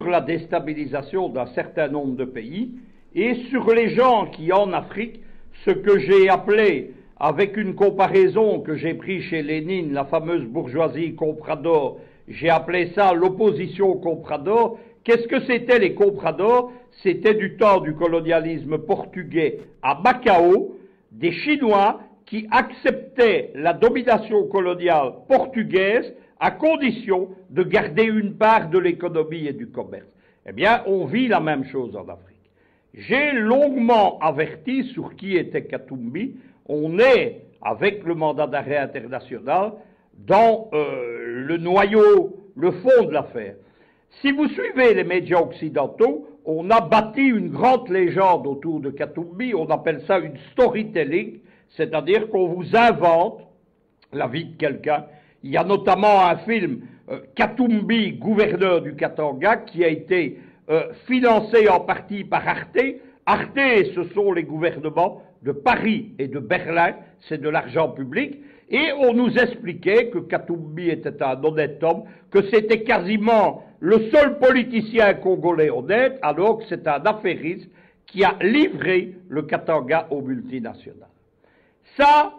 sur la déstabilisation d'un certain nombre de pays et sur les gens qui, en Afrique, ce que j'ai appelé, avec une comparaison que j'ai prise chez Lénine, la fameuse bourgeoisie comprador, j'ai appelé ça l'opposition comprador. Qu'est-ce que c'était les compradors? C'était du temps du colonialisme portugais à Macao, des Chinois qui acceptaient la domination coloniale portugaise à condition de garder une part de l'économie et du commerce. Eh bien, on vit la même chose en Afrique. J'ai longuement averti sur qui était Katumbi. On est, avec le mandat d'arrêt international, dans le noyau, le fond de l'affaire. Si vous suivez les médias occidentaux, on a bâti une grande légende autour de Katumbi, on appelle ça une storytelling, c'est-à-dire qu'on vous invente la vie de quelqu'un. Il y a notamment un film, Katumbi, gouverneur du Katanga, qui a été financé en partie par Arte. Arte, ce sont les gouvernements de Paris et de Berlin, c'est de l'argent public, et on nous expliquait que Katumbi était un honnête homme, que c'était quasiment le seul politicien congolais honnête, alors que c'est un affairiste qui a livré le Katanga aux multinationales. Ça,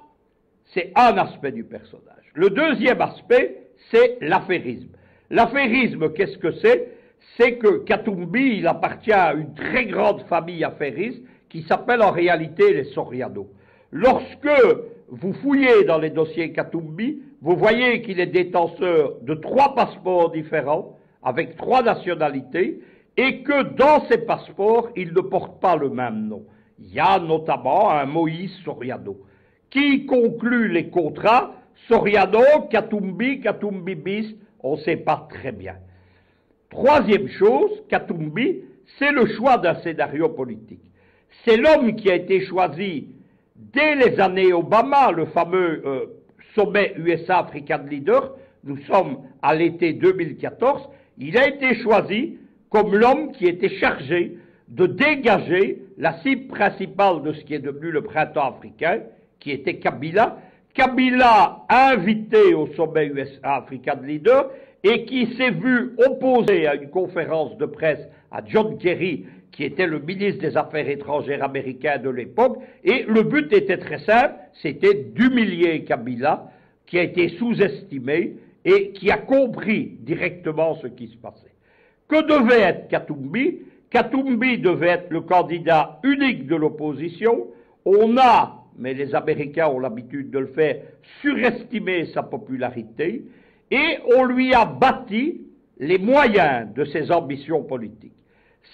c'est un aspect du personnage. Le deuxième aspect, c'est l'affairisme. L'affairisme, qu'est-ce que c'est? C'est que Katumbi, il appartient à une très grande famille affairiste qui s'appelle en réalité les Soriano. Lorsque vous fouillez dans les dossiers Katumbi, vous voyez qu'il est détenteur de 3 passeports différents, avec 3 nationalités, et que dans ces passeports, il ne porte pas le même nom. Il y a notamment un Moïse Soriano, qui conclut les contrats Soriano, Katumbi, Katumbi bis, on ne sait pas très bien. Troisième chose, Katumbi, c'est le choix d'un scénario politique. C'est l'homme qui a été choisi dès les années Obama, le fameux sommet USA-African Leader, nous sommes à l'été 2014, il a été choisi comme l'homme qui était chargé de dégager la cible principale de ce qui est devenu le printemps africain, qui était Kabila. Kabila invité au sommet USA-African Leader et qui s'est vu opposé à une conférence de presse à John Kerry, qui était le ministre des Affaires étrangères américain de l'époque, et le but était très simple, c'était d'humilier Kabila, qui a été sous-estimé et qui a compris directement ce qui se passait. Que devait être Katumbi? Katumbi devait être le candidat unique de l'opposition. On a, mais les Américains ont l'habitude de le faire, surestimé sa popularité, et on lui a bâti les moyens de ses ambitions politiques.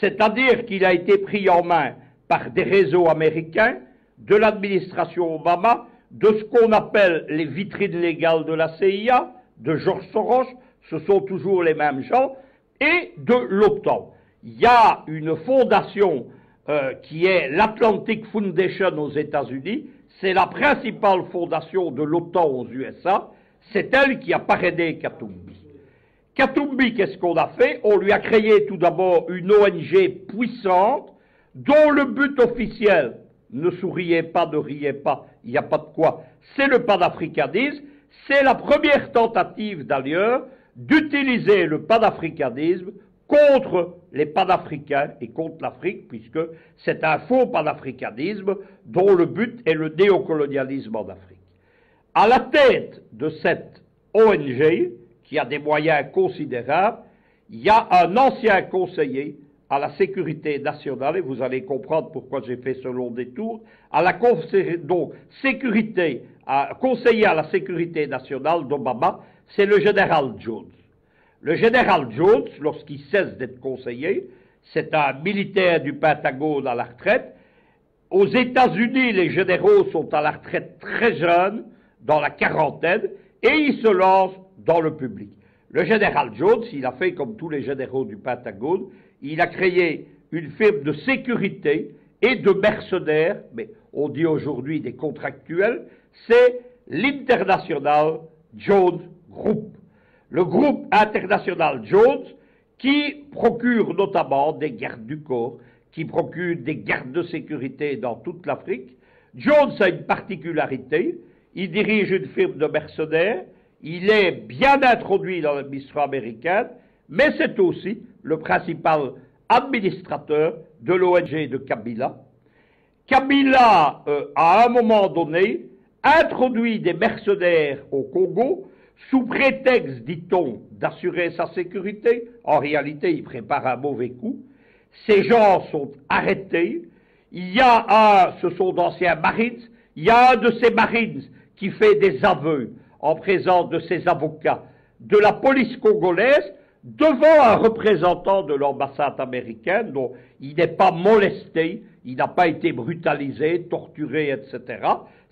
C'est-à-dire qu'il a été pris en main par des réseaux américains, de l'administration Obama, de ce qu'on appelle les vitrines légales de la CIA, de George Soros, ce sont toujours les mêmes gens, et de l'OTAN. Il y a une fondation qui est l'Atlantic Foundation aux États-Unis, c'est la principale fondation de l'OTAN aux USA, c'est elle qui a parrainé Katumbi. Katumbi, qu'est-ce qu'on a fait? On lui a créé tout d'abord une ONG puissante, dont le but officiel, ne souriez pas, ne riez pas, il n'y a pas de quoi, c'est le panafricanisme. C'est la première tentative d'ailleurs d'utiliser le panafricanisme contre les panafricains et contre l'Afrique, puisque c'est un faux panafricanisme dont le but est le néocolonialisme en Afrique. À la tête de cette ONG, qui a des moyens considérables, il y a un ancien conseiller à la sécurité nationale, et vous allez comprendre pourquoi j'ai fait ce long détour, donc sécurité, conseiller à la sécurité nationale d'Obama, c'est le général Jones. Le général Jones, lorsqu'il cesse d'être conseiller, c'est un militaire du Pentagone à la retraite. Aux États-Unis, les généraux sont à la retraite très jeunes, dans la quarantaine, et ils se lancent dans le public. Le général Jones, il a fait comme tous les généraux du Pentagone, il a créé une firme de sécurité et de mercenaires, mais on dit aujourd'hui des contractuels, c'est l'International Jones Group. Le groupe international Jones qui procure notamment des gardes du corps, qui procure des gardes de sécurité dans toute l'Afrique. Jones a une particularité, il dirige une firme de mercenaires, il est bien introduit dans l'administration américaine, mais c'est aussi le principal administrateur de l'ONG de Kabila. Kabila, à un moment donné, introduit des mercenaires au Congo sous prétexte, dit-on, d'assurer sa sécurité. En réalité, il prépare un mauvais coup. Ces gens sont arrêtés. Il y a ce sont d'anciens Marines, il y a un de ces Marines qui fait des aveux en présence de ses avocats de la police congolaise devant un représentant de l'ambassade américaine dont il n'est pas molesté, il n'a pas été brutalisé, torturé, etc.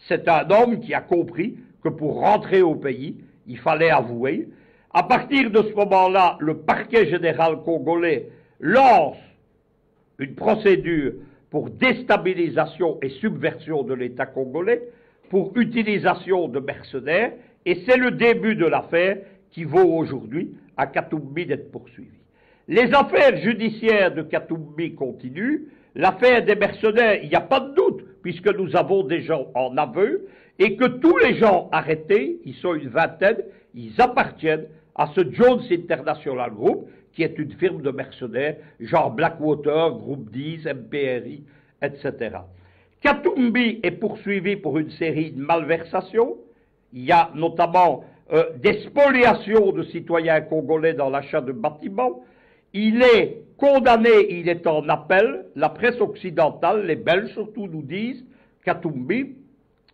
C'est un homme qui a compris que pour rentrer au pays, il fallait avouer. À partir de ce moment-là, le parquet général congolais lance une procédure pour déstabilisation et subversion de l'État congolais, pour utilisation de mercenaires, et c'est le début de l'affaire qui vaut aujourd'hui à Katumbi d'être poursuivi. Les affaires judiciaires de Katumbi continuent, l'affaire des mercenaires, il n'y a pas de doute, puisque nous avons des gens en aveu, et que tous les gens arrêtés, ils sont une vingtaine, ils appartiennent à ce Jones International Group, qui est une firme de mercenaires, genre Blackwater, Groupe 10, MPRI, etc. Katumbi est poursuivi pour une série de malversations. Il y a notamment des spoliations de citoyens congolais dans l'achat de bâtiments. Il est condamné, il est en appel. La presse occidentale, les Belges surtout, nous disent Katumbi,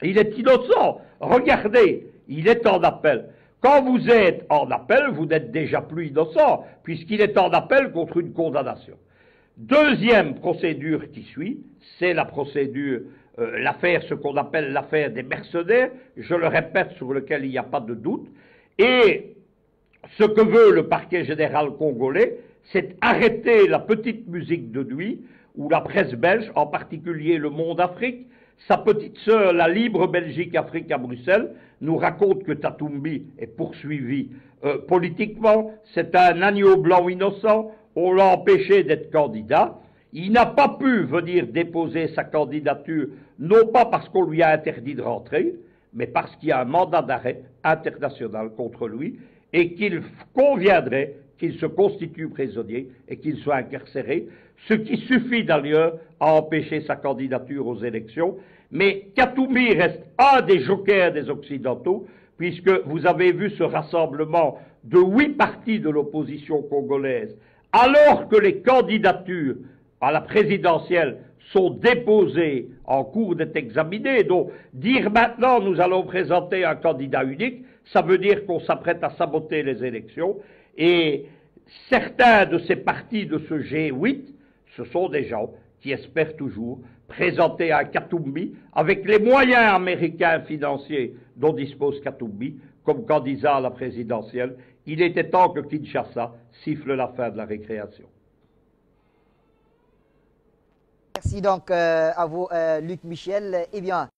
il est innocent. Regardez, il est en appel. Quand vous êtes en appel, vous n'êtes déjà plus innocent, puisqu'il est en appel contre une condamnation. Deuxième procédure qui suit, c'est la procédure, l'affaire, ce qu'on appelle l'affaire des mercenaires, je le répète, sur lequel il n'y a pas de doute. Et ce que veut le parquet général congolais, c'est arrêter la petite musique de nuit, où la presse belge, en particulier Le Monde Afrique, sa petite sœur, la Libre Belgique Afrique à Bruxelles, nous raconte que Katumbi est poursuivi politiquement. C'est un agneau blanc innocent. On l'a empêché d'être candidat. Il n'a pas pu venir déposer sa candidature, non pas parce qu'on lui a interdit de rentrer, mais parce qu'il y a un mandat d'arrêt international contre lui et qu'il conviendrait qu'il se constitue prisonnier et qu'il soit incarcéré, ce qui suffit d'ailleurs à empêcher sa candidature aux élections. Mais Katumbi reste un des jokers des Occidentaux, puisque vous avez vu ce rassemblement de 8 partis de l'opposition congolaise, alors que les candidatures à la présidentielle sont déposées en cours d'être examinées. Donc, dire maintenant nous allons présenter un candidat unique, ça veut dire qu'on s'apprête à saboter les élections. Et certains de ces partis de ce G8, ce sont des gens qui espèrent toujours présenter un Katumbi avec les moyens américains financiers dont dispose Katumbi comme candidat à la présidentielle. Il était temps que Kinshasa siffle la fin de la récréation. Merci donc à vous, Luc Michel. Eh bien,